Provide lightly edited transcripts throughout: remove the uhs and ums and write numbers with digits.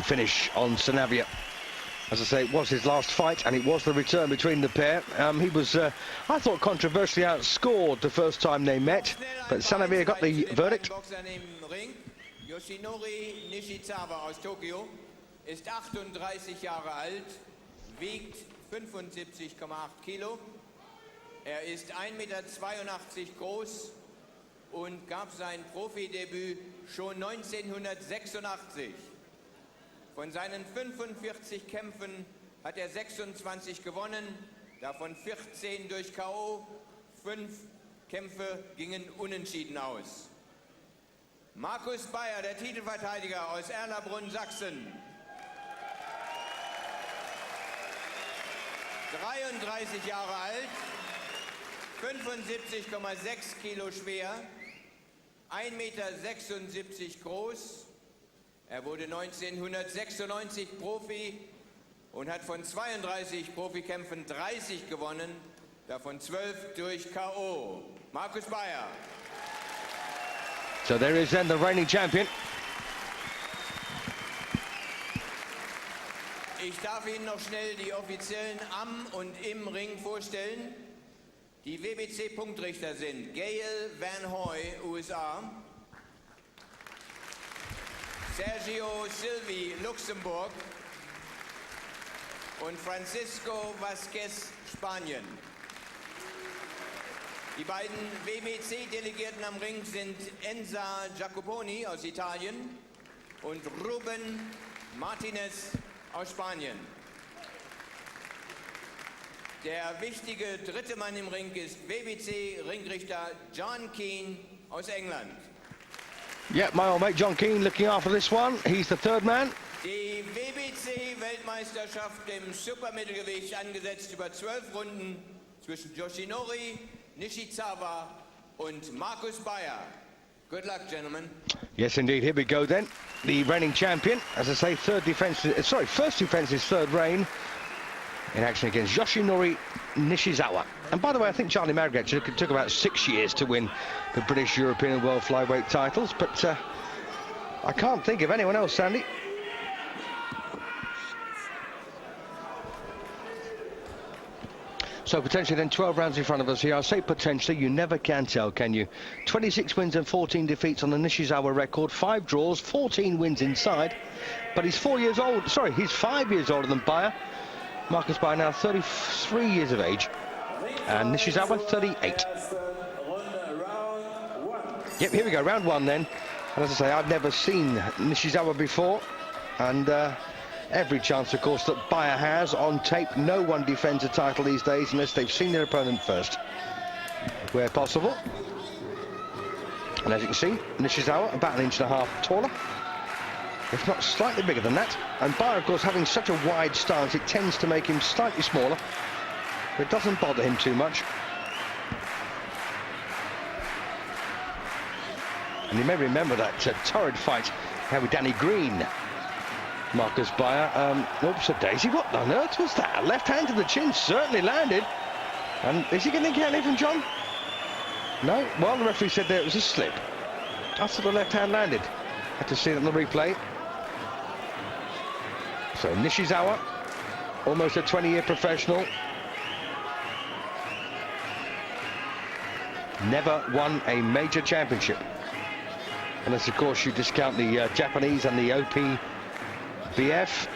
finish on Sanavia. As I say, it was his last fight, and it was the return between the pair. He was, I thought, controversially outscored the first time they met, but Sanavia got the verdict. Yoshinori Nishizawa aus Tokio ist 38 Jahre alt, wiegt 75,8 Kilo. Er ist 1,82 Meter groß und gab sein Profidebüt schon 1986. Von seinen 45 Kämpfen hat er 26 gewonnen, davon 14 durch K.O., 5 Kämpfe gingen unentschieden aus. Markus Beyer, der Titelverteidiger aus Erlabrunn, Sachsen. 33 Jahre alt, 75,6 Kilo schwer, 1,76 Meter groß. Er wurde 1996 Profi und hat von 32 Profikämpfen 30 gewonnen, davon 12 durch K.O. Markus Beyer. So there is then the reigning champion. Ich darf Ihnen noch schnell die Offiziellen am und im Ring vorstellen. Die WBC-Punktrichter sind Gail Van Hoy, USA, Sergio Silvi, Luxemburg und Francisco Vasquez, Spanien. Die beiden WBC-Delegierten am Ring sind Enza Jacoponi aus Italien und Ruben Martinez aus Spanien. Der wichtige dritte Mann im Ring ist WBC-Ringrichter John Keane aus England. Yeah, my old mate John Keane looking after this one. He's the third man. Die WBC-Weltmeisterschaft im Supermittelgewicht angesetzt über 12 Runden zwischen Yoshinori Nishizawa und Markus Beyer. Good luck, gentlemen. Yes, indeed. Here we go then. The reigning champion, as I say, first defence is third reign in action against Yoshinori Nishizawa. And by the way, I think Charlie Margaret took about 6 years to win the British, European and World Flyweight titles, but I can't think of anyone else, Sandy. So potentially then 12 rounds in front of us here. I say potentially, you never can tell, can you? 26 wins and 14 defeats on the Nishizawa record, 5 draws, 14 wins inside. But he's 4 years old, sorry, he's 5 years older than Beyer. Markus Beyer now 33 years of age, and Nishizawa 38. Yep, here we go, round one then. And as I say, I've never seen Nishizawa before, and every chance, of course, that Beyer has on tape. No one defends a title these days unless they've seen their opponent first, where possible. And as you can see, Nishizawa about 1.5 inches taller, if not slightly bigger than that. And Beyer, of course, having such a wide stance, it tends to make him slightly smaller, but it doesn't bother him too much. And you may remember that torrid fight how with Danny Green. Markus Beyer, oops, a daisy, what on earth was that? A left hand to the chin, certainly landed. And is he going to get anything, John? No? Well, the referee said there it was a slip. After the left hand landed. Had to see it on the replay. So Nishizawa, almost a 20-year professional. Never won a major championship. Unless, of course, you discount the Japanese and the OPBF.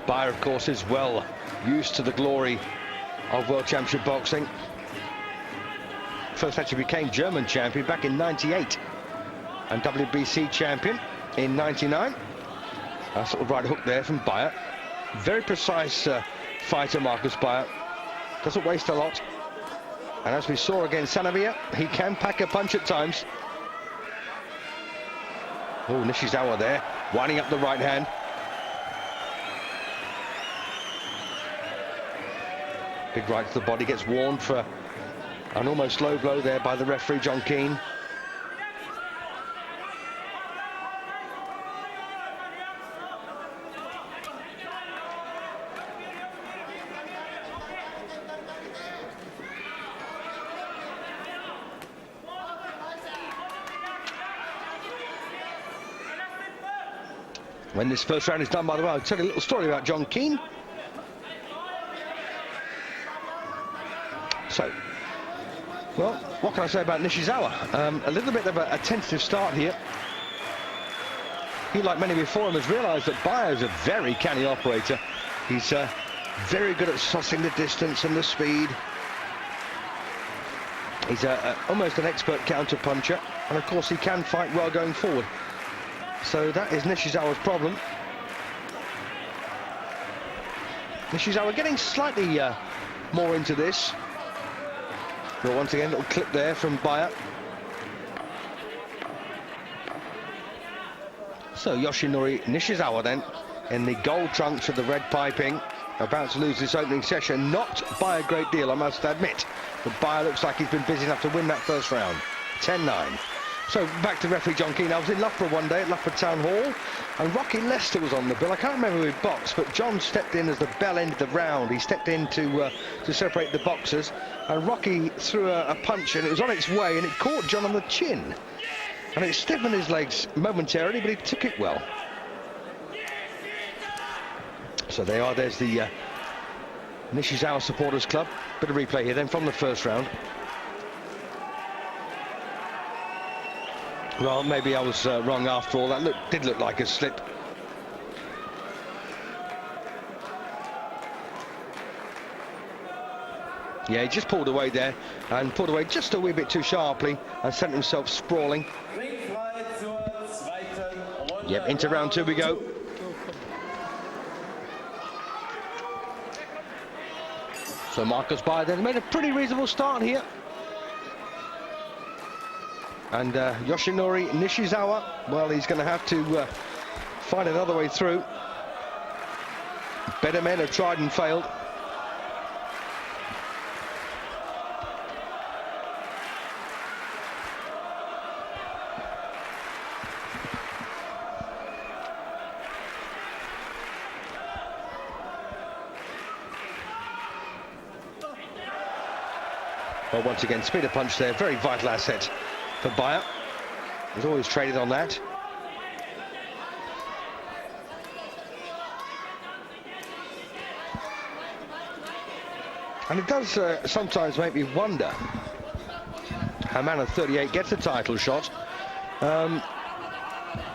Beyer, of course, is well used to the glory of World Championship boxing. First actually became German champion back in '98 and WBC champion in '99. A sort of right hook there from Beyer. Very precise fighter, Markus Beyer. Doesn't waste a lot. And as we saw against Sanavia, he can pack a punch at times. Oh, Nishizawa there, winding up the right hand. Big right to the body, gets warned for an almost low blow there by the referee, John Keane. When this first round is done, by the way, I'll tell you a little story about John Keane. So, well, what can I say about Nishizawa? A little bit of a tentative start here. He, like many before him, has realised that Beyer is a very canny operator. He's very good at sussing the distance and the speed. He's almost an expert counter-puncher, and of course he can fight well going forward. So that is Nishizawa's problem. Nishizawa getting slightly more into this. But once again, little clip there from Beyer. So Yoshinori Nishizawa then, in the gold trunks with the red piping, about to lose this opening session, not by a great deal, I must admit. But Beyer looks like he's been busy enough to win that first round. 10-9. So back to referee John Keane. I was in Loughborough one day at Loughborough Town Hall, and Rocky Lester was on the bill. I can't remember who boxed, but John stepped in as the bell ended the round. He stepped in to separate the boxers, and Rocky threw a punch, and it was on its way, and it caught John on the chin. And it stiffened his legs momentarily, but he took it well. So they are, there's the Nishizawa Supporters Club. Bit of replay here then from the first round. Well, maybe I was wrong after all. That did look like a slip. Yeah, he just pulled away there, and pulled away just a wee bit too sharply, and sent himself sprawling. Yep, into round two we go. So Markus Beyer then made a pretty reasonable start here. And Yoshinori Nishizawa, well, he's going to have to find another way through. Better men have tried and failed. Well, once again, speed of punch there, very vital asset for Beyer. He's always traded on that. And it does sometimes make me wonder how a man of 38 gets a title shot.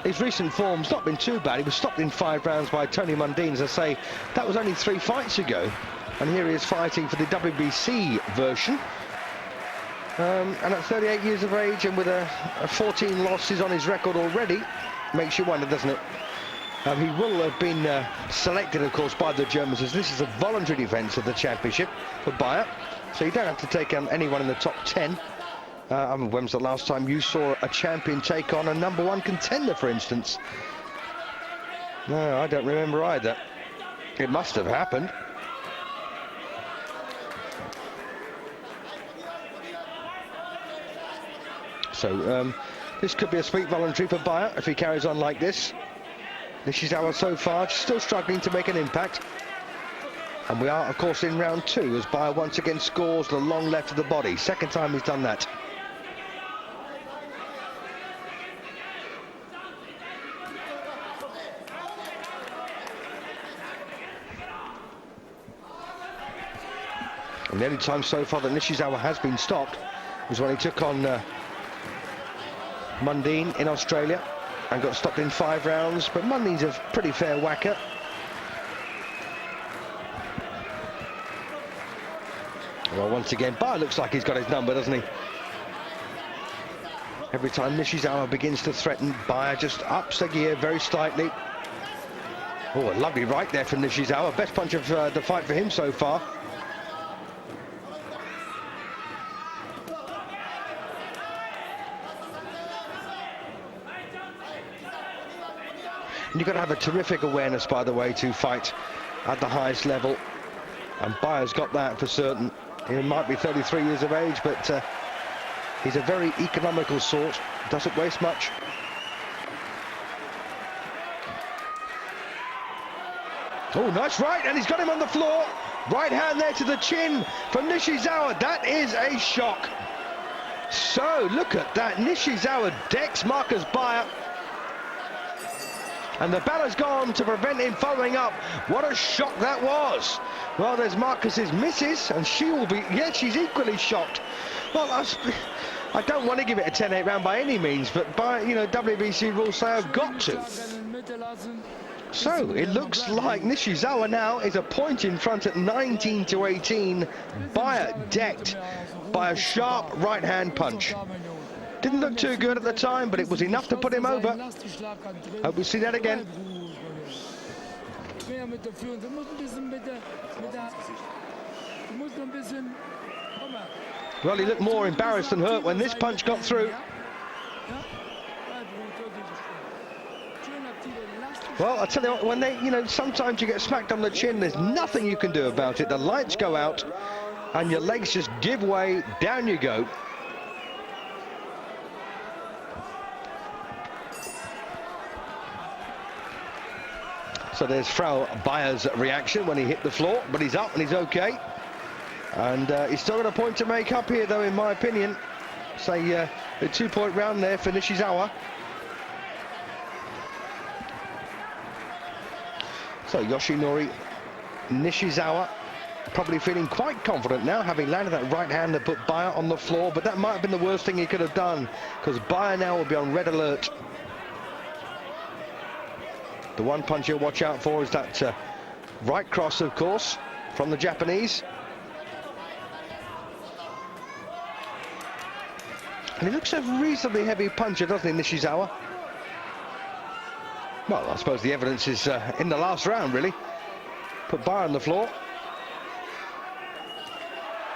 His recent form's not been too bad. He was stopped in 5 rounds by Tony Mundine. As I say, that was only 3 fights ago. And here he is fighting for the WBC version. And at 38 years of age and with a 14 losses on his record already, makes you wonder, doesn't it? He will have been selected, of course, by the Germans, as this is a voluntary defence of the championship for Beyer. So you don't have to take on anyone in the top 10. I mean, when was the last time you saw a champion take on a #1 contender, for instance? No, I don't remember either. It must have happened. So this could be a sweet voluntary for Beyer if he carries on like this. Nishizawa so far still struggling to make an impact. And we are, of course, in round 2 as Beyer once again scores the long left of the body. Second time he's done that. And the only time so far that Nishizawa has been stopped was when he took on Mundine in Australia and got stopped in 5 rounds, but Mundine's a pretty fair whacker. Well, once again, Beyer looks like he's got his number, doesn't he? Every time Nishizawa begins to threaten, Beyer just ups the gear very slightly. Oh, a lovely right there from Nishizawa. Best punch of the fight for him so far. And you've got to have a terrific awareness, by the way, to fight at the highest level. And Beyer's got that for certain. He might be 33 years of age, but he's a very economical sort. Doesn't waste much. Oh, nice right, and he's got him on the floor. Right hand there to the chin from Nishizawa. That is a shock. So, look at that. Nishizawa decks Markus Beyer. and the baller's gone to prevent him following up. What a shock that was. Well, there's Markus's missus, and she will be, yeah, she's equally shocked. Well, I don't want to give it a 10-8 round by any means, but by, you know, WBC rules say I've got to. So it looks like Nishizawa now is a point in front at 19-18. Beyer decked by a sharp right-hand punch. Didn't look too good at the time, but it was enough to put him over. Hope we see that again. Well, he looked more embarrassed than hurt when this punch got through. Well, I tell you what, when they, you know, sometimes you get smacked on the chin, there's nothing you can do about it. The lights go out and your legs just give way, down you go. So there's Frau Beyer's reaction when he hit the floor, but he's up and he's okay. And he's still got a point to make up here, though, in my opinion. Say a 2-point round there for Nishizawa. So Yoshinori, Nishizawa, probably feeling quite confident now, having landed that right hand that put Beyer on the floor. But that might have been the worst thing he could have done, because Beyer now will be on red alert. The one punch you'll watch out for is that right cross, of course, from the Japanese. And he looks a reasonably heavy puncher, doesn't he, Nishizawa? Well, I suppose the evidence is in the last round, really. Put Beyer on the floor.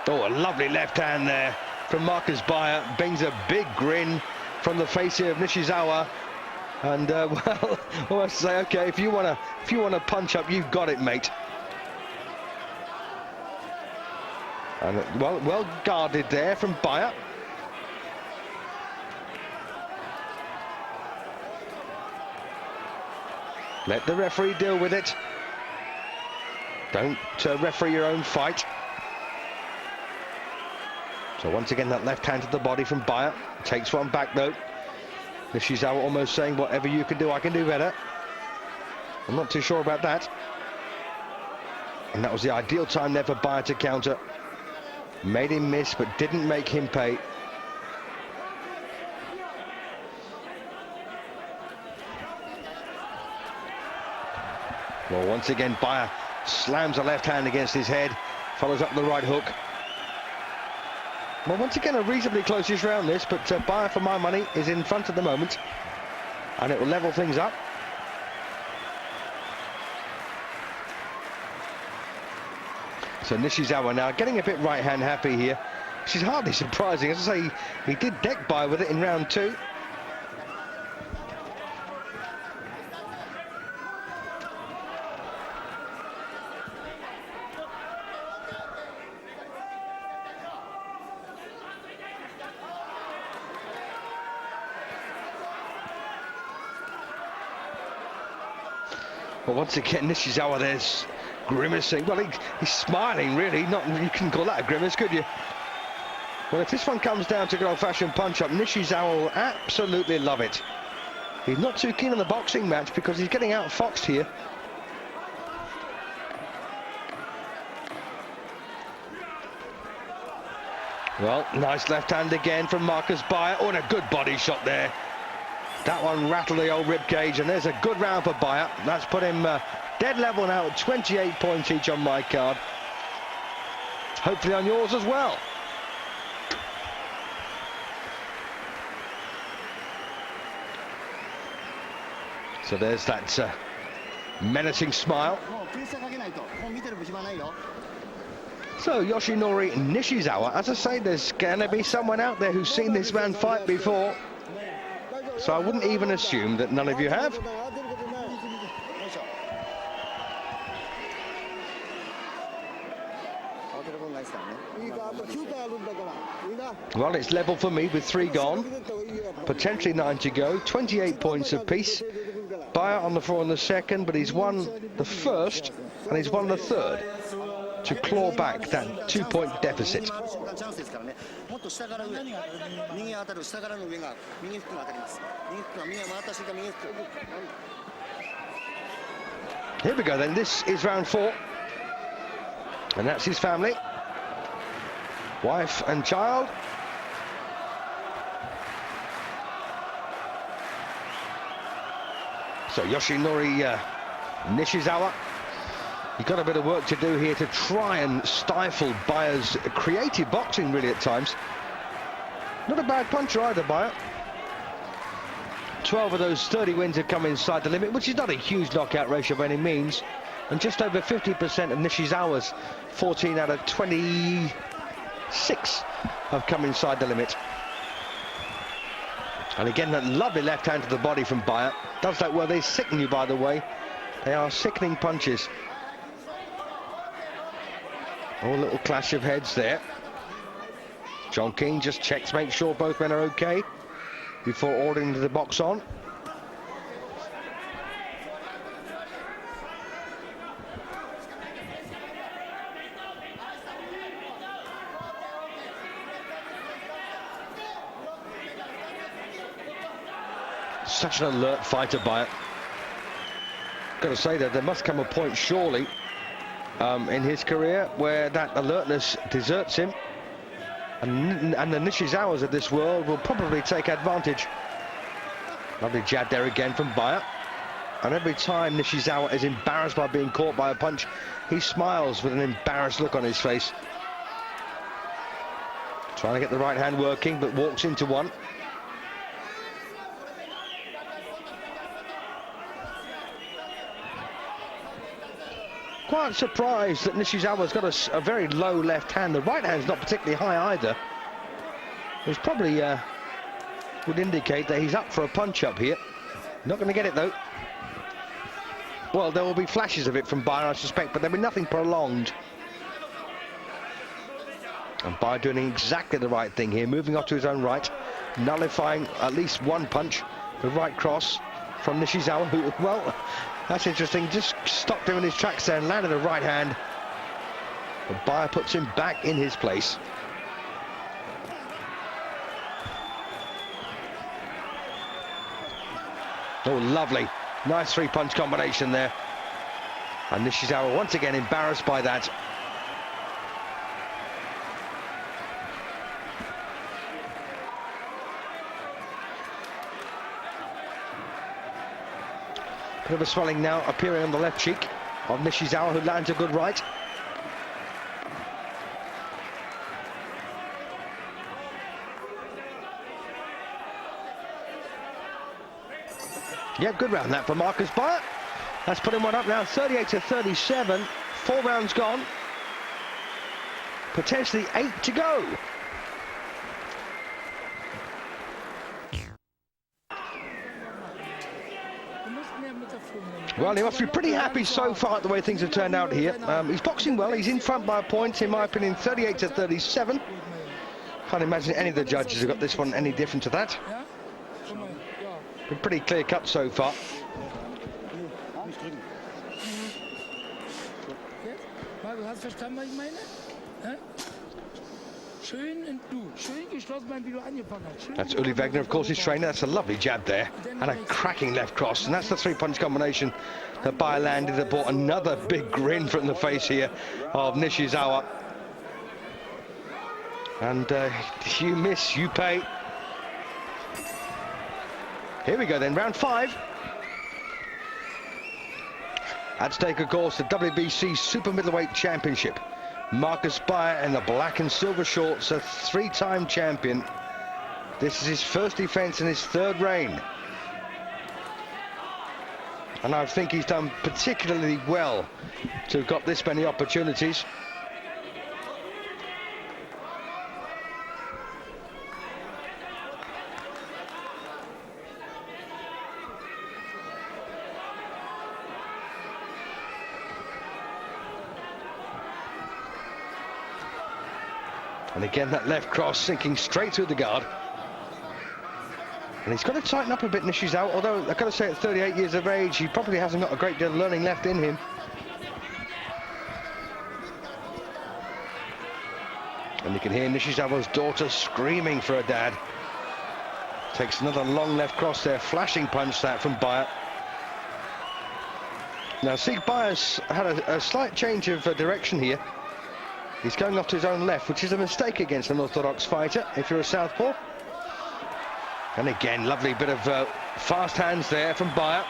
Oh, a lovely left hand there from Markus Beyer. Brings a big grin from the face here of Nishizawa. And well, I must say, okay, if you wanna punch up, you've got it, mate. And well guarded there from Beyer. Let the referee deal with it. Don't referee your own fight. So once again, that left hand to the body from Beyer. Takes one back, though. Nishizawa almost saying, whatever you can do, I can do better. I'm not too sure about that. And that was the ideal time there for Beyer to counter. Made him miss, but didn't make him pay. Well, once again, Beyer slams a left hand against his head, follows up the right hook. Well, once again, a reasonably close-ish round this, but Beyer, for my money, is in front at the moment, and it will level things up. So Nishizawa now getting a bit right-hand happy here, which is hardly surprising. As I say, he did deck Beyer with it in round 2. Well, once again, Nishizawa there's grimacing. Well, he's smiling, really. Not, you couldn't call that a grimace, could you? Well, if this one comes down to good old-fashioned punch-up, Nishizawa will absolutely love it. He's not too keen on the boxing match because he's getting outfoxed here. Well, nice left hand again from Markus Beyer. Oh, and a good body shot there. That one rattled the old ribcage, and there's a good round for Beyer. That's put him dead level now at 28 points each on my card. Hopefully on yours as well. So there's that menacing smile. So Yoshinori Nishizawa, as I say, there's going to be someone out there who's seen this man fight before. So I wouldn't even assume that none of you have. Well, it's level for me with 3 gone. Potentially 9 to go. 28 points apiece. Beyer on the floor in the second, but he's won the first and he's won the third to claw back that 2-point deficit. Here we go then, this is round 4. And that's his family. Wife and child. So Yoshinori Nishizawa, he's got a bit of work to do here to try and stifle Beyer's creative boxing really at times. Not a bad puncher either, Beyer. 12 of those 30 wins have come inside the limit, which is not a huge knockout ratio by any means. And just over 50% of Nishizawa's 14 out of 26 have come inside the limit. And again, that lovely left hand to the body from Beyer. Does that well, they sicken you, by the way. They are sickening punches. Oh, a little clash of heads there. John King just checks, makes sure both men are okay before ordering the box on. Such an alert fighter, Beyer. Got to say that there must come a point, surely, in his career where that alertness deserts him, and the Nishizawas of this world will probably take advantage. Lovely jab there again from Beyer, and every time Nishizawa is embarrassed by being caught by a punch, he smiles with an embarrassed look on his face. Trying to get the right hand working, but walks into one. Quite surprised that Nishizawa's got a very low left hand. The right hand's not particularly high either. Which probably would indicate that he's up for a punch up here. Not going to get it though. Well, there will be flashes of it from Beyer, I suspect, but there'll be nothing prolonged. And Beyer doing exactly the right thing here, moving off to his own right, nullifying at least one punch, the right cross from Nishizawa, who, well, that's interesting, just stopped him in his tracks there and landed a right hand. But Beyer puts him back in his place. Oh, lovely. Nice three-punch combination there. And Nishizawa once again embarrassed by that. Bit of a swelling now appearing on the left cheek of Nishizawa, who lands a good right. Yeah, good round that for Markus Beyer. That's putting one up now, 38-37. 4 rounds gone. Potentially 8 to go. Well, he must be pretty happy so far the way things have turned out here. He's boxing well. He's in front by a point, in my opinion, 38-37. Can't imagine any of the judges have got this one any different to that. Been pretty clear cut so far. That's Uli Wegner, of course, his trainer. That's a lovely jab there and a cracking left cross, and that's the three-punch combination that Beyer landed that brought another big grin from the face here of Nishizawa. And you miss, you pay. Here we go then, round 5. At stake, of course, the WBC Super Middleweight Championship. Markus Beyer in the black and silver shorts, a 3-time champion. This is his first defense in his 3rd reign. And I think he's done particularly well to have got this many opportunities. And again, that left cross sinking straight through the guard. And he's got to tighten up a bit, Nishizawa, although I've got to say at 38 years of age, he probably hasn't got a great deal of learning left in him. And you can hear Nishizawa's daughter screaming for her dad. Takes another long left cross there, flashing punch that from Beyer. Now, see, Beyer's had a slight change of direction here. He's going off to his own left, which is a mistake against an orthodox fighter if you're a southpaw. And again, lovely bit of fast hands there from Beyer.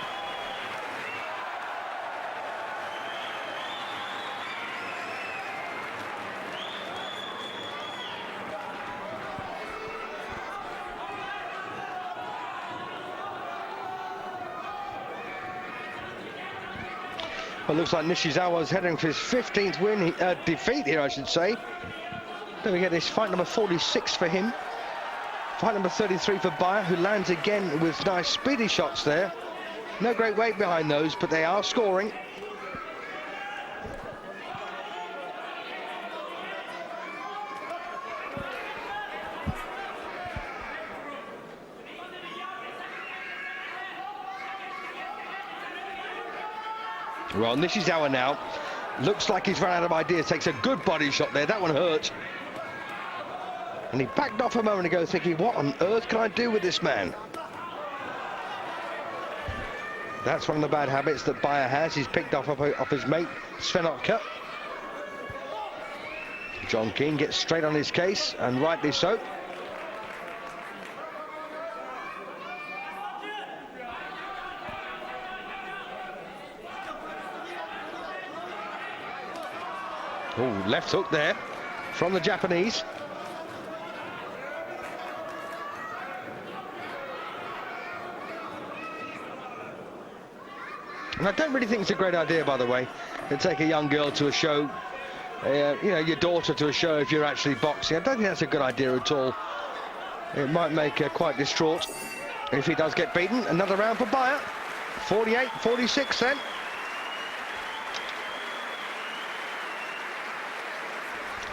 Well, looks like Nishizawa's heading for his 15th defeat here, I should say. Don't forget, this fight number 46 for him. Fight number 33 for Beyer, who lands again with nice speedy shots there. No great weight behind those, but they are scoring. Well, Nishizawa now looks like he's run out of ideas. Takes a good body shot there. That one hurt. And he backed off a moment ago thinking, what on earth can I do with this man? That's one of the bad habits that Beyer has. He's picked off his mate, Sven Otka. John King gets straight on his case, and rightly so. Oh, left hook there from the Japanese. And I don't really think it's a great idea, by the way, to take a young girl to a show, you know, your daughter to a show if you're actually boxing. I don't think that's a good idea at all. It might make her quite distraught if he does get beaten. Another round for Beyer. 48-46 then.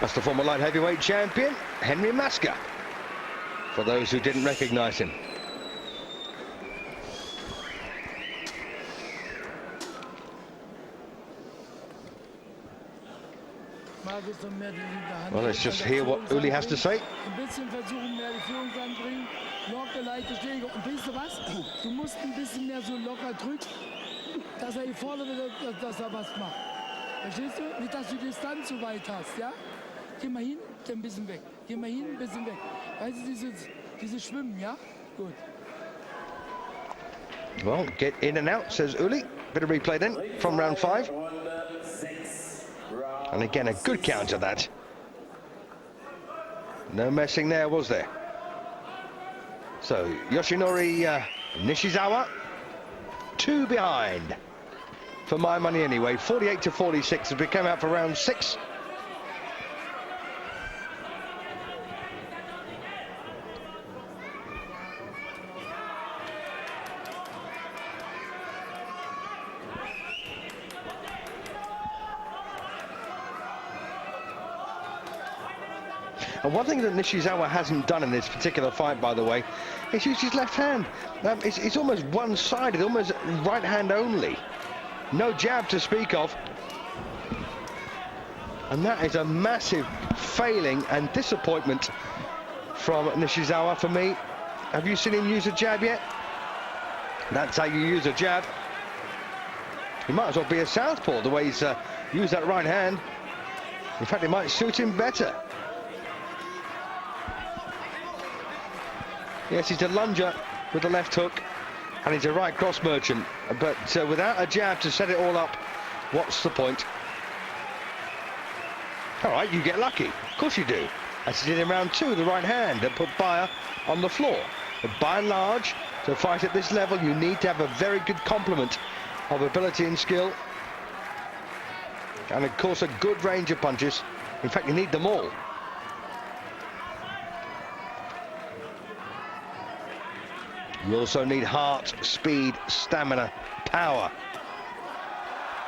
That's the former light heavyweight champion, Henry Masker, for those who didn't recognize him. Well, let's just hear what Uli has to say. Verstehst du? Nicht, dass du die Distanz zu weit hast, ja? Geh mal hin, ein bisschen weg. Geh mal hin, ein bisschen weg. Weißt du, dieses Schwimmen, ja? Gut. Well, get in and out, says Uli. Bit of replay then from round 5. And again, a good counter that. No messing there, was there? So, Yoshinori, Nishizawa, 2 behind. For my money anyway, 48-46 as we came out for round 6. And one thing that Nishizawa hasn't done in this particular fight, by the way, is use his left hand. It's almost one-sided, almost right hand only. No jab to speak of. And that is a massive failing and disappointment from Nishizawa for me. Have you seen him use a jab yet? That's how you use a jab. He might as well be a southpaw, the way he's used that right hand. In fact, it might suit him better. Yes, he's a lunger with the left hook, and he's a right cross merchant. But without a jab to set it all up, what's the point? All right, you get lucky. Of course you do. As he did in round 2, the right hand that put Beyer on the floor. But by and large, to fight at this level, you need to have a very good complement of ability and skill. And of course, a good range of punches. In fact, you need them all. You also need heart, speed, stamina, power.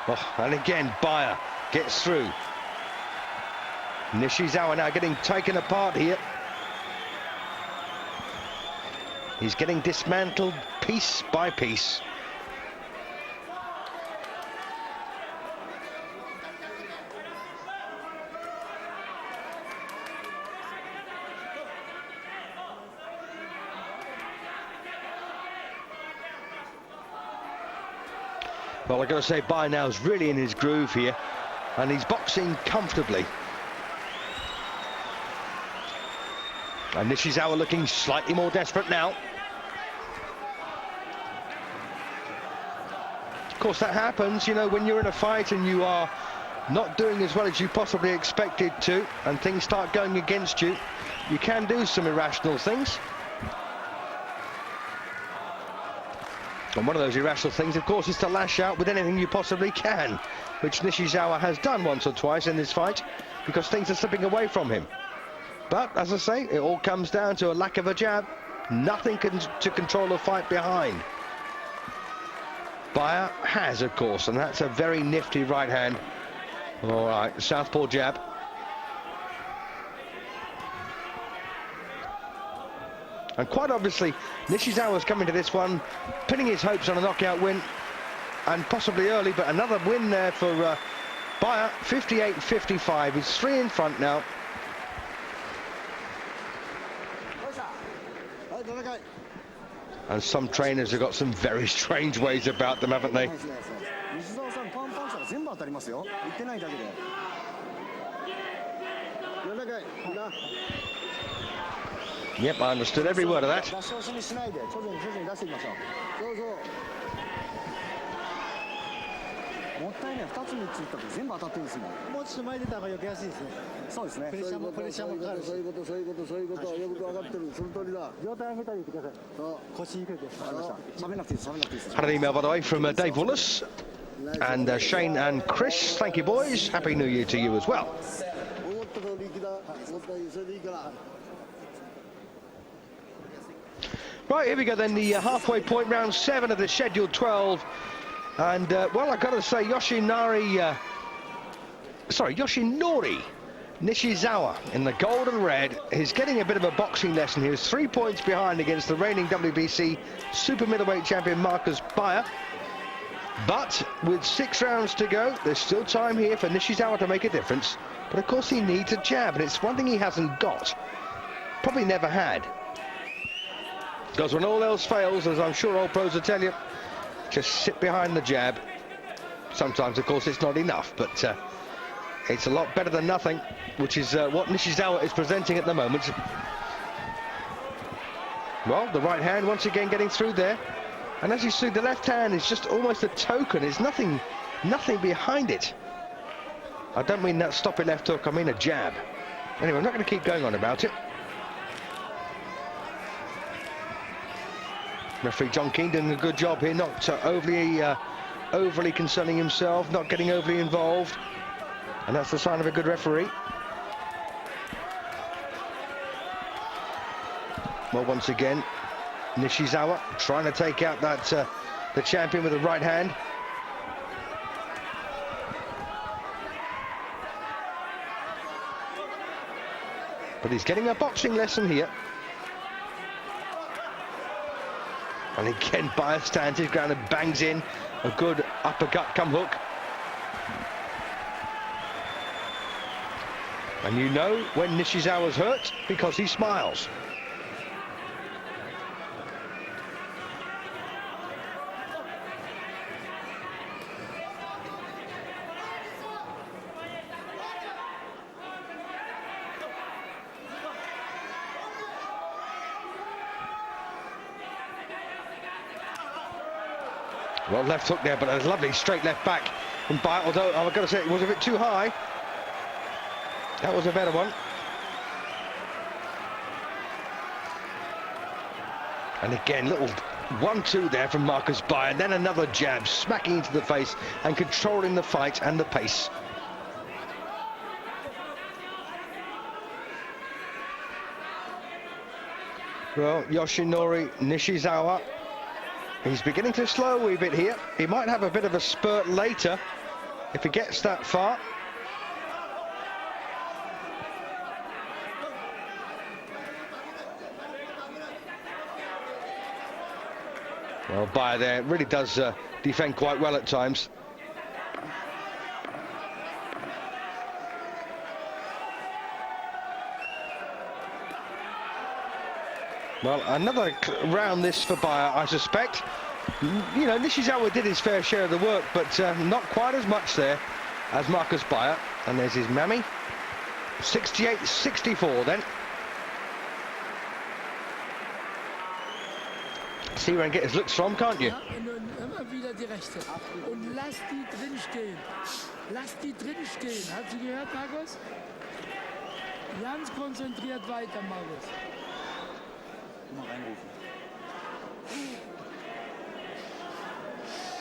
Oh, and again, Beyer gets through. Nishizawa now getting taken apart here. He's getting dismantled piece by piece. Well, I've got to say, Beyer now is really in his groove here, and he's boxing comfortably. And Nishizawa looking slightly more desperate now. Of course, that happens, you know, when you're in a fight and you are not doing as well as you possibly expected to, and things start going against you. You can do some irrational things. And one of those irrational things, of course, is to lash out with anything you possibly can, which Nishizawa has done once or twice in this fight, because things are slipping away from him. But, as I say, it all comes down to a lack of a jab. Nothing to control the fight behind. Beyer has, of course, and that's a very nifty right hand. All right, southpaw jab. And quite obviously, Nishizawa's coming to this one, pinning his hopes on a knockout win, and possibly early, but another win there for Beyer, 58-55. He's 3 in front now. And some trainers have got some very strange ways about them, haven't they? Yep, I understood every word of that. Had an email, by the way, from Dave Wallace and Shane and Chris. Thank you, boys. Happy New Year to you as well. Right, here we go then, the halfway point, round 7 of the scheduled 12. And, well, I've got to say, Yoshinori Nishizawa in the gold and red is getting a bit of a boxing lesson. He was 3 points behind against the reigning WBC super middleweight champion Markus Beyer. But with 6 rounds to go, there's still time here for Nishizawa to make a difference. But, of course, he needs a jab, and it's one thing he hasn't got. Probably never had. Because when all else fails, as I'm sure all pros will tell you, just sit behind the jab. Sometimes, of course, it's not enough, but it's a lot better than nothing, which is what Nishizawa is presenting at the moment. Well, the right hand once again getting through there. And as you see, the left hand is just almost a token. There's nothing behind it. I don't mean that stopping left hook, I mean a jab. Anyway, I'm not going to keep going on about it. Referee John Keane doing a good job here, not overly concerning himself, not getting overly involved. And that's the sign of a good referee. Well, once again, Nishizawa trying to take out that the champion with the right hand. But he's getting a boxing lesson here. And again, Beyer stands his ground and bangs in a good uppercut come hook. And you know when Nishizawa's hurt because he smiles. Well, left hook there, but a lovely straight left back from Beyer, although I've got to say it was a bit too high. That was a better one. And again, little 1-2 there from Markus Beyer, and then another jab, smacking into the face and controlling the fight and the pace. Well, Yoshinori Nishizawa, he's beginning to slow a wee bit here. He might have a bit of a spurt later if he gets that far. Well, Beyer there really does defend quite well at times. Well, another round this for Beyer, I suspect. You know, Nishizawa did his fair share of the work, but not quite as much there as Markus Beyer. And there's his mammy. 68-64 then. See where he get his looks from, can't you? Ja, und immer wieder die Rechte. Und lass die drin stehen. Lass die drin stehen. Hast du gehört, Markus? Ganz konzentriert weiter, Markus. Mal reinrufen.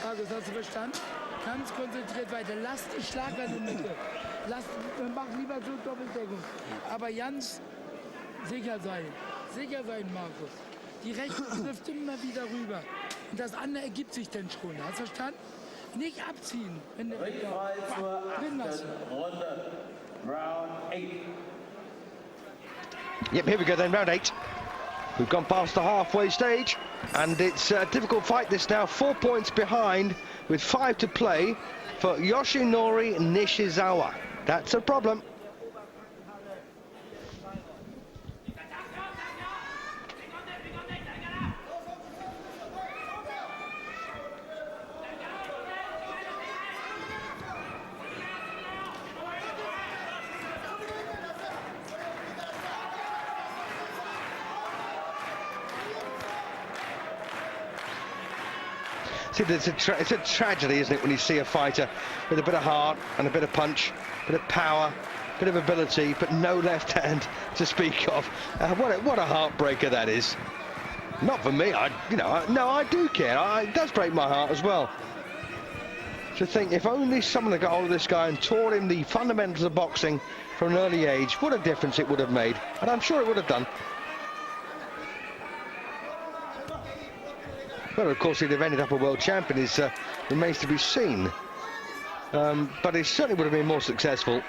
Markus, hast du verstanden? Ganz konzentriert weiter. Lass die Schlager in der Mitte. Mach lieber so Doppeldeckung. Aber ganz sicher sein. Sicher sein, Markus. Die rechte trifft immer wieder rüber. Und das andere ergibt sich dann schon. Hast du verstanden? Nicht abziehen. Wenn du drin lassen. Runde. Round 8. Yep, here we go then, round 8. We've gone past the halfway stage, and it's a difficult fight this now. 4 points behind with 5 to play for Yoshinori Nishizawa. That's a problem. See, it's a tragedy, isn't it, when you see a fighter with a bit of heart and a bit of punch, a bit of power, a bit of ability, but no left hand to speak of. What a heartbreaker that is. Not for me. No, I do care. It does break my heart as well. To think, if only someone had got hold of this guy and taught him the fundamentals of boxing from an early age, what a difference it would have made. And I'm sure it would have done. Well, of course, he'd have ended up a world champion. Remains to be seen. But he certainly would have been more successful.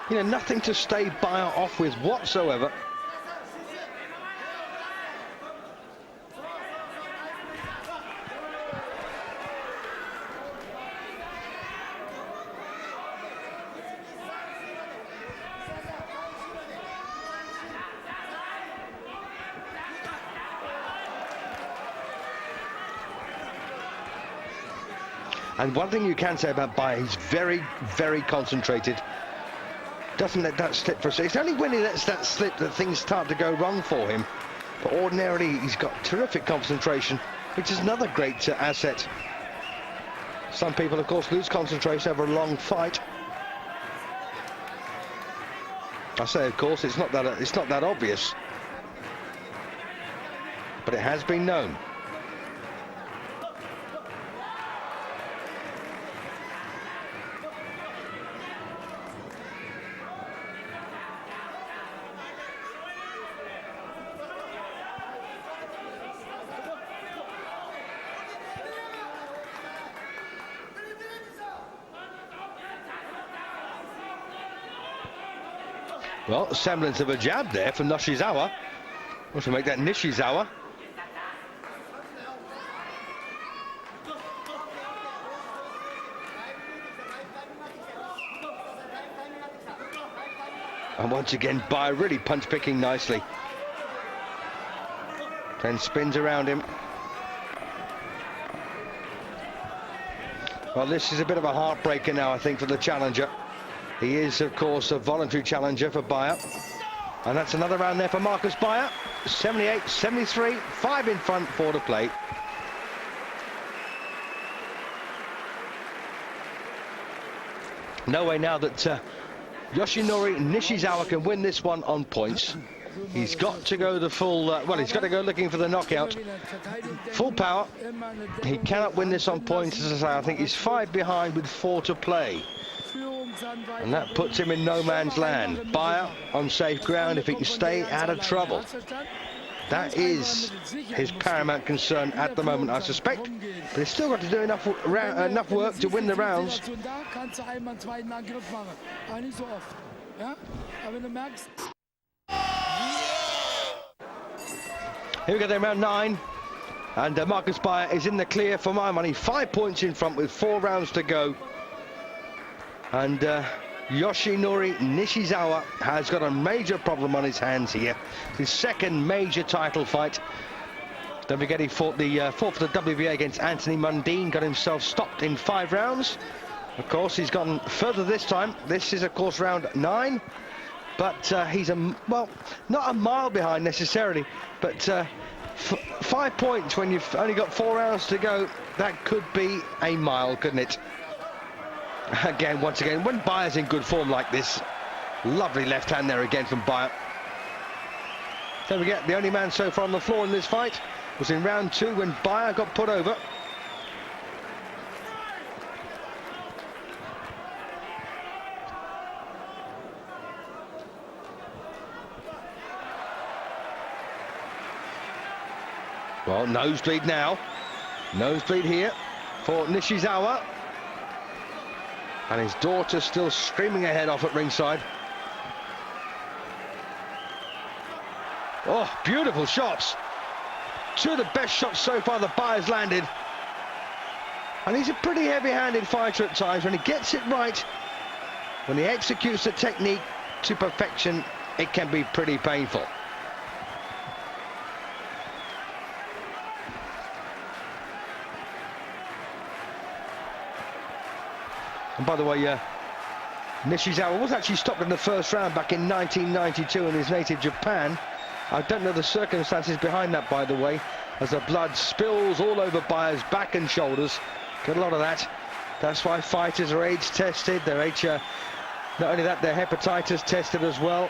You know, nothing to stay Beyer off with whatsoever. And one thing you can say about Beyer, he's very, very concentrated. Doesn't let that slip for a second. It's only when he lets that slip that things start to go wrong for him. But ordinarily, he's got terrific concentration, which is another great asset. Some people, of course, lose concentration over a long fight. I say, of course, it's not that obvious, but it has been known. Well, a semblance of a jab there from Nishizawa. Want to make that Nishizawa. And once again, Beyer really punch-picking nicely. Then spins around him. Well, this is a bit of a heartbreaker now, I think, for the challenger. He is, of course, a voluntary challenger for Beyer. And that's another round there for Markus Beyer. 78-73, 5 in front, 4 to play. No way now that Yoshinori Nishizawa can win this one on points. He's got to go the full, well, he's got to go looking for the knockout. Full power. He cannot win this on points, as I say. I think he's 5 behind with 4 to play. And that puts him in no man's land. Beyer on safe ground if he can stay out of trouble. That is his paramount concern at the moment, I suspect. But he's still got to do enough work to win the rounds. Here we go then, round 9. And Markus Beyer is in the clear for my money. 5 points in front with 4 rounds to go. And Yoshinori Nishizawa has got a major problem on his hands here. His second major title fight. Don't forget he fought the for the WBA against Anthony Mundine, got himself stopped in 5 rounds. Of course, he's gone further this time. This is, of course, round 9. But he's, well, not a mile behind necessarily, but 5 points when you've only got 4 rounds to go, that could be a mile, couldn't it? Again, once again, when Beyer's in good form like this, lovely left hand there again from Beyer. Don't forget, the only man so far on the floor in this fight was in round 2 when Beyer got put over. Well, nosebleed now. Nosebleed here for Nishizawa. And his daughter still screaming her head off at ringside. Oh, beautiful shots. 2 of the best shots so far that Beyer's landed. And he's a pretty heavy-handed fighter at times. When he gets it right, when he executes the technique to perfection, it can be pretty painful. And by the way, Nishizawa was actually stopped in the first round back in 1992 in his native Japan. I don't know the circumstances behind that, by the way, as the blood spills all over Beyer's back and shoulders. Get a lot of that. That's why fighters are age tested. They're not only that, they're hepatitis tested as well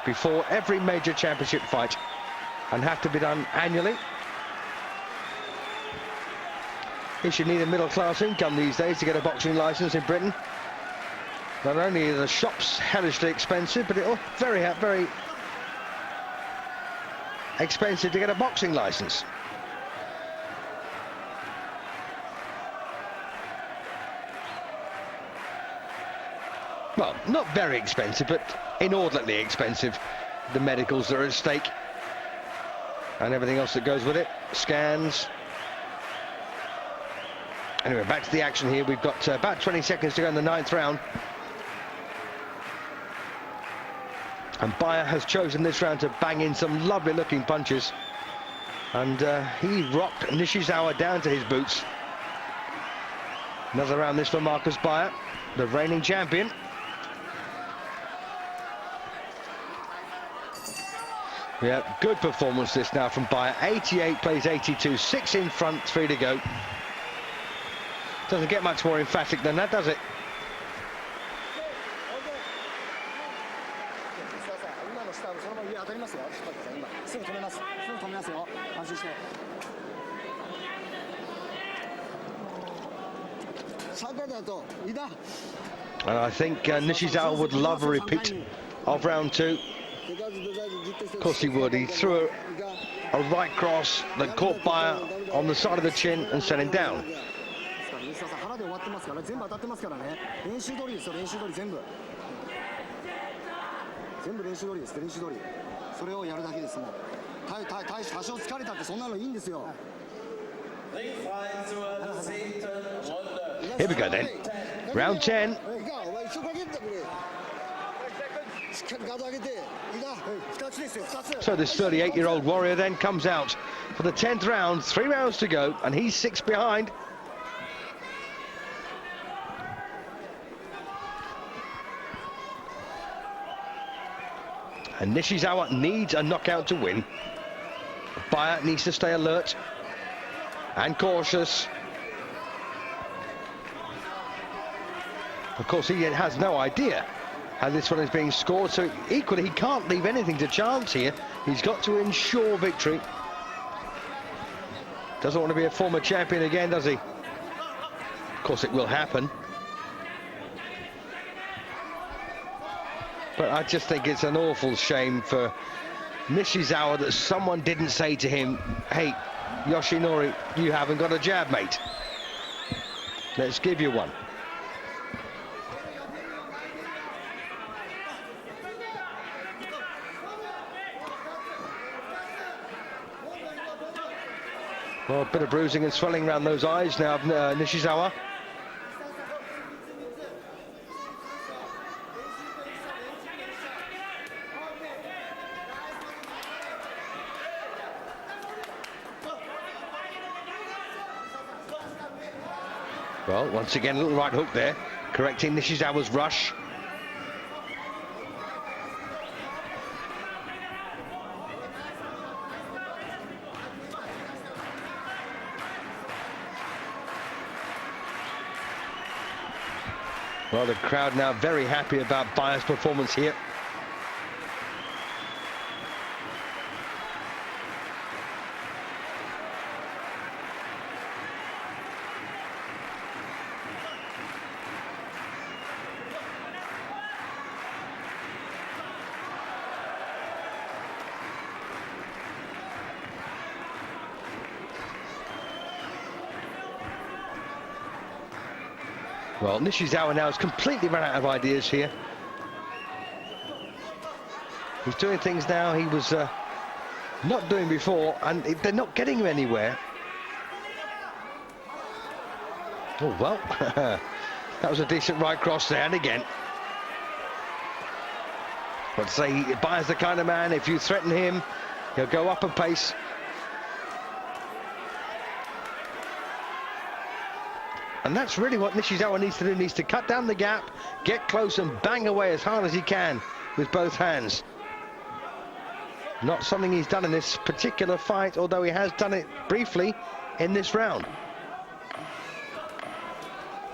before every major championship fight, and have to be done annually. You should need a middle-class income these days to get a boxing license in Britain. Not only are the shops hellishly expensive, but it's very, very expensive to get a boxing license. Well, not very expensive, but inordinately expensive. The medicals that are at stake and everything else that goes with it. Scans. Anyway, back to the action here. We've got about 20 seconds to go in the 9th round. And Beyer has chosen this round to bang in some lovely looking punches. And he rocked Nishizawa down to his boots. Another round this for Markus Beyer, the reigning champion. Yeah, good performance this now from Beyer. 88 plays 82, 6 in front, 3 to go. Doesn't get much more emphatic than that, does it? And I think Nishizawa would love a repeat of round 2. Of course he would. He threw a right cross that caught Beyer on the side of the chin and sent him down. Here we go then. Round 10. So this 38-year-old warrior then comes out for the 10th round. 3 rounds to go, and he's 6 behind. And Nishizawa needs a knockout to win. Beyer needs to stay alert and cautious. Of course, he has no idea how this one is being scored, so equally he can't leave anything to chance here. He's got to ensure victory. Doesn't want to be a former champion again, does he? Of course, it will happen. But I just think it's an awful shame for Nishizawa that someone didn't say to him, hey, Yoshinori, you haven't got a jab, mate. Let's give you one. Well, a bit of bruising and swelling around those eyes now, Nishizawa. Well, once again, a little right hook there, correcting Nishizawa's rush. Well, the crowd now very happy about Beyer's performance here. Well, Nishizawa now has completely run out of ideas here. He's doing things now he was not doing before, and they're not getting him anywhere. Oh, well, that was a decent right cross there, and again. But say, Beyer's the kind of man, if you threaten him, he'll go up a pace. And that's really what Nishizawa needs to do. He needs to cut down the gap, get close and bang away as hard as he can with both hands. Not something he's done in this particular fight, although he has done it briefly in this round.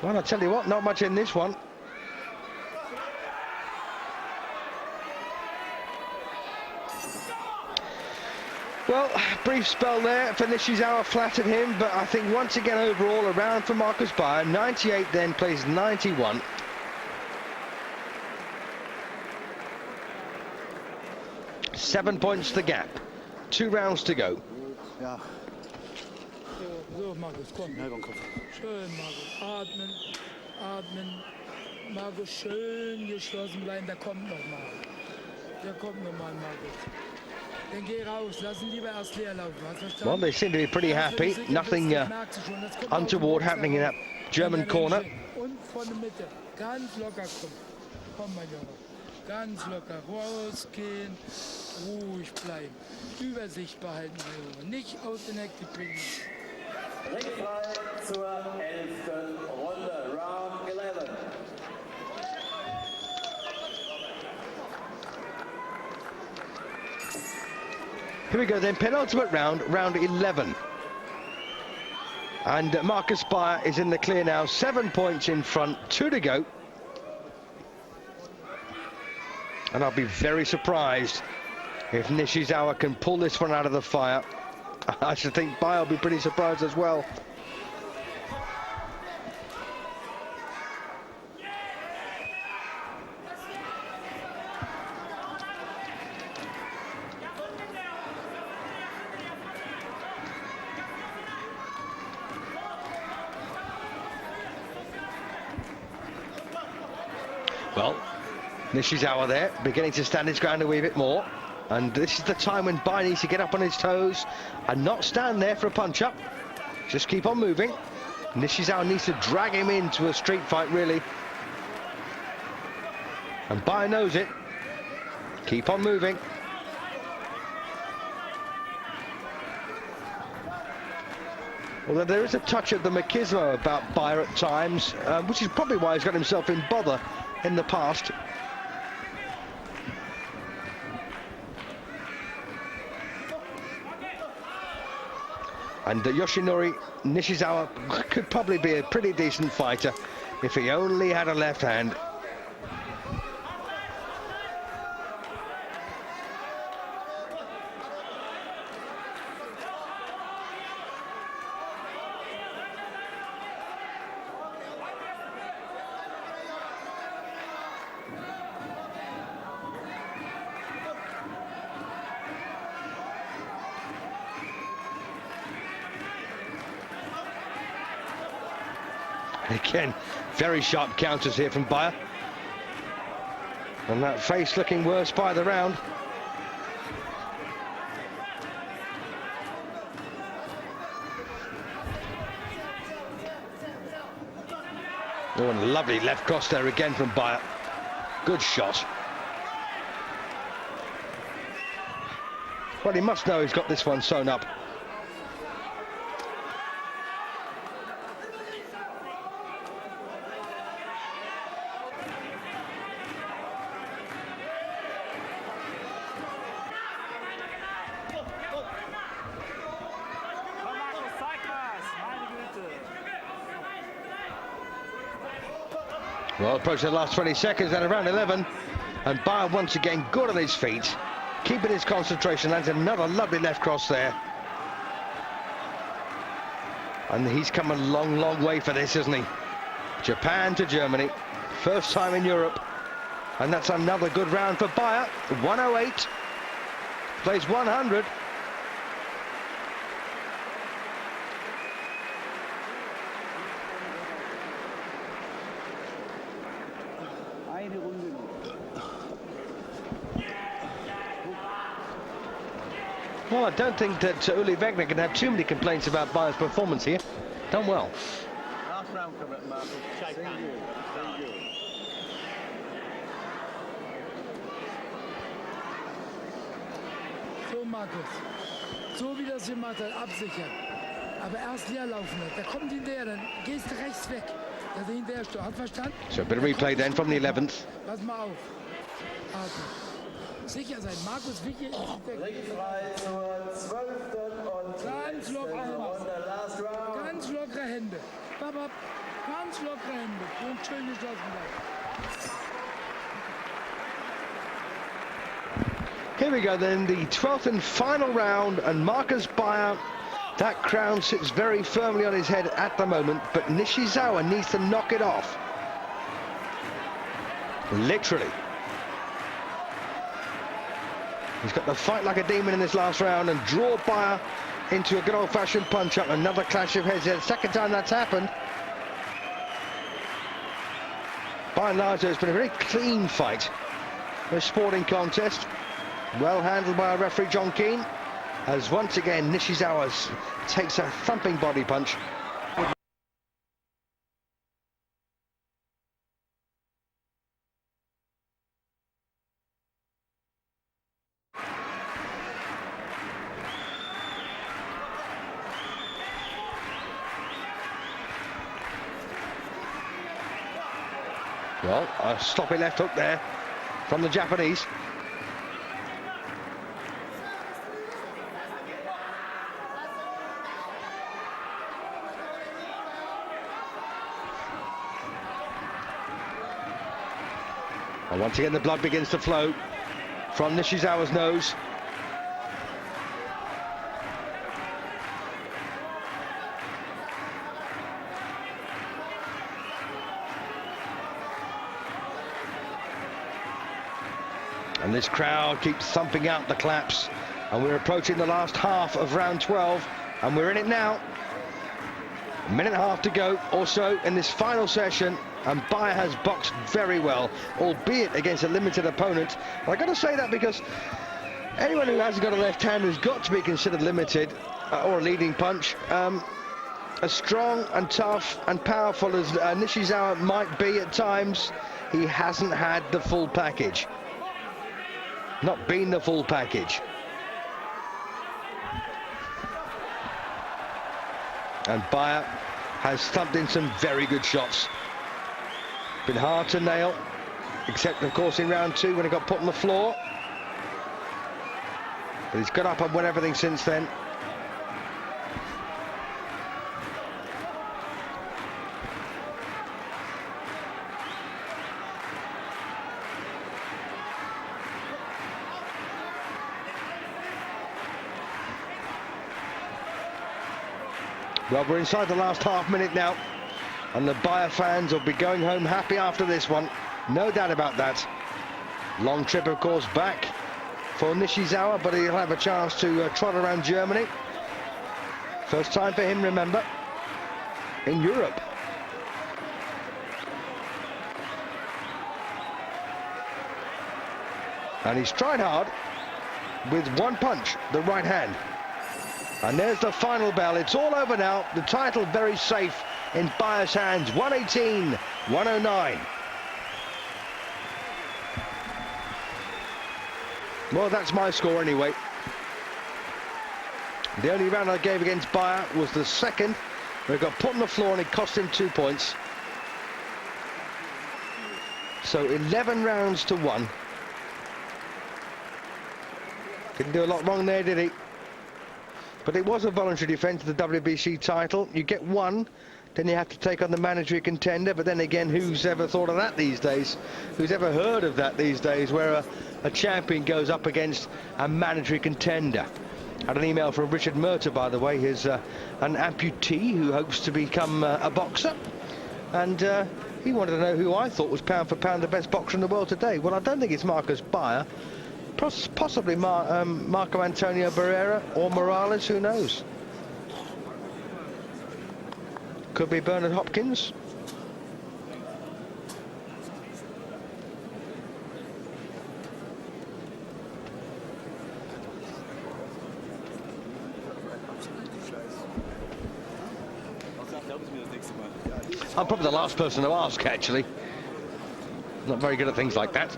Well, I'll tell you what, not much in this one. Well, brief spell there for Nishizawa, flattered him, but I think once again overall a round for Markus Beyer. 98 then plays 91. Seven points the gap. 2 rounds to go. Ja. So, Markus, komm. Schön, Markus. Atmen, atmen. Markus, schön geschlossen bleiben. Da kommt noch mal. Der kommt noch mal, Markus. Dann geh raus, lass ihn lieber erst leer laufen. Hast verstanden? Well, they seem to be pretty happy. Nothing untoward happening in that German corner. Und von der Mitte. Ganz locker kommen. Komm, mein Junge. Ganz locker. Rausgehen. Ruhig bleiben. Übersicht behalten, mein Junge. Nicht aus den Hektik bringen. Ringfrei zur 11. Runde, Round 11. Here we go then, penultimate round, round 11. And Markus Beyer is in the clear now, 7 points in front, 2 to go. And I'll be very surprised if Nishizawa can pull this one out of the fire. I should think Beyer will be pretty surprised as well. Well, Nishizawa there, beginning to stand his ground a wee bit more. And this is the time when Beyer needs to get up on his toes and not stand there for a punch-up. Just keep on moving. Nishizawa needs to drag him into a street fight, really. And Beyer knows it. Keep on moving. Although there is a touch of the machismo about Beyer at times, which is probably why he's got himself in bother in the past. And Yoshinori Nishizawa could probably be a pretty decent fighter if he only had a left hand. Again, very sharp counters here from Beyer. And that face looking worse by the round. Oh, and a lovely left cross there again from Beyer. Good shot. Well, he must know he's got this one sewn up. Well, approaching the last 20 seconds and around 11. And Beyer once again good on his feet, keeping his concentration. Lands another lovely left cross there. And he's come a long, long way for this, isn't he? Japan to Germany. First time in Europe. And that's another good round for Beyer. 108. Plays 100. Well, I don't think that Uli Wegner can have too many complaints about Bayer's performance here. Done well. Last round coming up, Markus. Shake hands. So, Markus, so wie das gemacht hat, absichern. Aber erst leer laufen. Da kommt hinterher, dann gehst du rechts weg. Dass er hinterher steht. Hat verstanden? So a bit of replay then from the 11th. Pass mal auf. Also, sicher sein. Markus, wichtig. Ringfrei zur 12. und Ganz lockere Hände. Last round. Ganz lockere Hände. Babab. Ganz lockere Hände. Und schön geschlossen bleiben. Here we go then, the 12th and final round, and Markus Beyer, that crown sits very firmly on his head at the moment, but Nishizawa needs to knock it off. Literally. He's got to fight like a demon in this last round and draw Beyer into a good old-fashioned punch-up. Another clash of heads here. Second time that's happened. By and large, it's been a very clean fight. A sporting contest. Well handled by our referee, John Keane, as once again Nishizawa takes a thumping body punch. Well, a sloppy left hook there from the Japanese. And once again the blood begins to flow from Nishizawa's nose. And this crowd keeps thumping out the claps. And we're approaching the last half of round 12. And we're in it now. A minute and a half to go or so in this final session. And Beyer has boxed very well, albeit against a limited opponent. But I've got to say that because anyone who hasn't got a left hand has got to be considered limited, or a leading punch. As strong and tough and powerful as Nishizawa might be at times, he hasn't had the full package. Not been the full package. And Beyer has thumped in some very good shots. Been hard to nail, except of course in round 2 when he got put on the floor. But he's got up and won everything since then. Well, we're inside the last half minute now, and the Beyer fans will be going home happy after this one. No doubt about that. Long trip, of course, back for Nishizawa, but he'll have a chance to trot around Germany. First time for him, remember, in Europe. And he's tried hard with one punch, the right hand. And there's the final bell. It's all over now. The title very safe in Beyer's hands. 118-109. Well, that's my score anyway. The only round I gave against Beyer was the second, where he got put on the floor and it cost him 2 points. So 11 rounds to 1. Didn't do a lot wrong there, did he? But it was a voluntary defence of the WBC title. You get one then you have to take on the mandatory contender. But then again, who's ever thought of that these days? Who's ever heard of that these days, where a champion goes up against a mandatory contender? Had an email from Richard Murta, by the way. He's an amputee who hopes to become a boxer, and he wanted to know who I thought was pound for pound the best boxer in the world today. Well, I don't think it's Markus Beyer, possibly Marco Antonio Barrera or Morales, who knows? Could be Bernard Hopkins. I'm probably the last person to ask, actually. Not very good at things like that.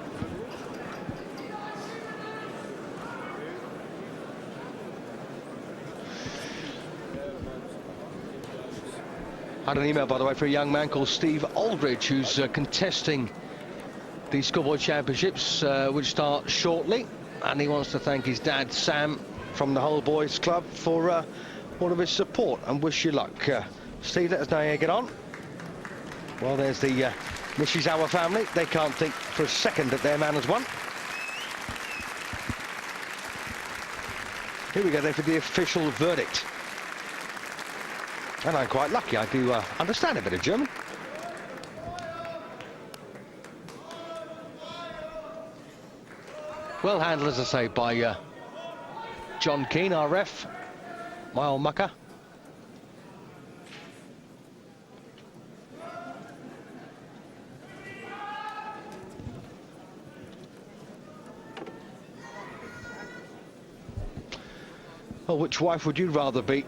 I had an email, by the way, for a young man called Steve Aldridge, who's contesting the Schoolboy Championships, which start shortly. And he wants to thank his dad, Sam, from the whole boys club for all of his support, and wish you luck. Steve, let us know how you get on. Well, there's the Nishizawa family. They can't think for a second that their man has won. Here we go then for the official verdict. And I'm quite lucky. I do understand a bit of German. Well handled, as I say, by John Keane, our ref, my old mucker. Well, which wife would you rather be?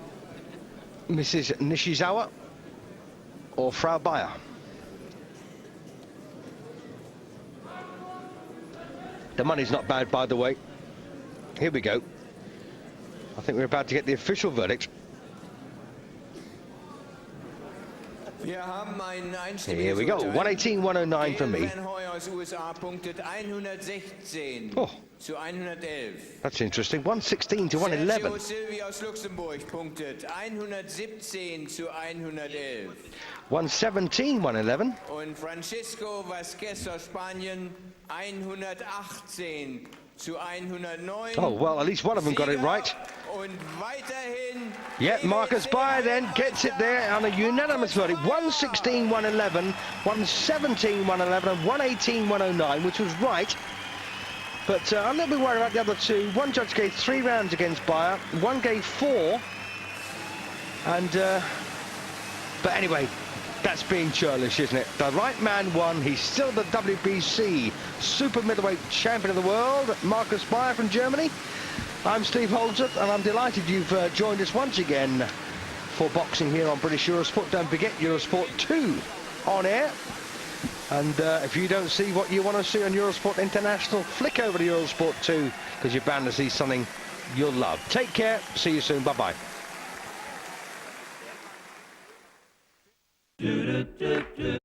Mrs. Nishizawa or Frau Beyer? The money's not bad, by the way. Here we go. I think we're about to get the official verdict. Here we go. 118-109 for me. Oh, that's interesting. 116 to 111. 117, 111. Und Francisco Vázquez aus Spanien 118 zu 109. Oh, well, at least one of them got it right. Yeah, Markus Beyer then gets it there on a unanimous verdict. 116, 111, 117, 111, and 118, 109, which was right. But I'm a little bit worried about the other two. One judge gave 3 rounds against Beyer, one gave 4. And, but anyway, that's being churlish, isn't it? The right man won. He's still the WBC super middleweight champion of the world, Markus Beyer from Germany. I'm Steve Holdsworth, and I'm delighted you've joined us once again for boxing here on British Eurosport. Don't forget Eurosport 2 on air. And if you don't see what you want to see on Eurosport International, flick over to Eurosport 2, because you're bound to see something you'll love. Take care. See you soon. Bye-bye.